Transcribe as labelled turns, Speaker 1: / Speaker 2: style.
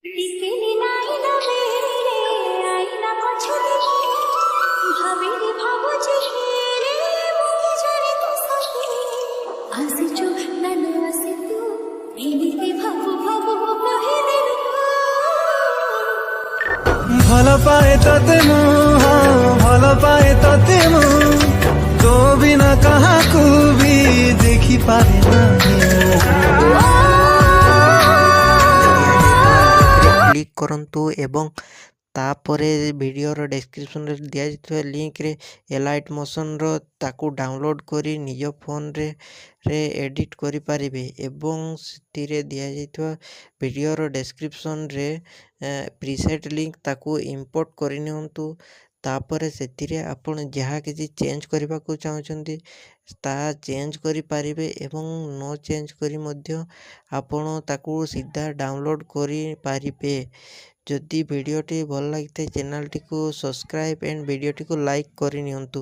Speaker 1: বিকেলে নাইলা বেড়ে আইলা পছন্দ ভাবিনি ভাবুছি হেরে মুখে জানি তো সাথে আসিছো নানু আসি তু এনিতে ভাবু ভাবু কহিলে
Speaker 2: ভাল পাଏ ତତେ ମୁଁ ହଁ ଭଲ ପାଏ ତତେ ମୁଁ ତୋ ବିନା କାହାକୁ ବି ଦେଖିପାରେ ନାହିଁ କ୍ଲିକ୍ କରନ୍ତୁ ଏବଂ ତାପରେ ଭିଡ଼ିଓର ଡେସ୍କ୍ରିପସନ୍ରେ ଦିଆଯାଇଥିବା ଲିଙ୍କରେ ଏଲାଇଟ୍ ମୋସନ୍ର ତାକୁ ଡାଉନଲୋଡ଼୍ କରି ନିଜ ଫୋନ୍ରେ ଏଡ଼ିଟ୍ କରିପାରିବେ ଏବଂ ସେଥିରେ ଦିଆଯାଇଥିବା ଭିଡ଼ିଓର ଡେସ୍କ୍ରିପସନ୍ରେ ପ୍ରିସେଟ୍ ଲିଙ୍କ ତାକୁ ଇମ୍ପୋର୍ଟ କରିନିଅନ୍ତୁ। ତାପରେ ସେଥିରେ ଆପଣ ଯାହା କିଛି ଚେଞ୍ଜ କରିବାକୁ ଚାହୁଁଛନ୍ତି ତାହା ଚେଞ୍ଜ କରିପାରିବେ ଏବଂ ନ ଚେଞ୍ଜ କରି ମଧ୍ୟ ଆପଣ ତାକୁ ସିଧା ଡାଉନଲୋଡ଼୍ କରିପାରିବେ। ଯଦି ଭିଡ଼ିଓଟି ଭଲ ଲାଗିଥାଏ ଚ୍ୟାନେଲଟିକୁ ସବସ୍କ୍ରାଇବ୍ ଏଣ୍ଡ ଭିଡ଼ିଓଟିକୁ ଲାଇକ୍ କରିନିଅନ୍ତୁ।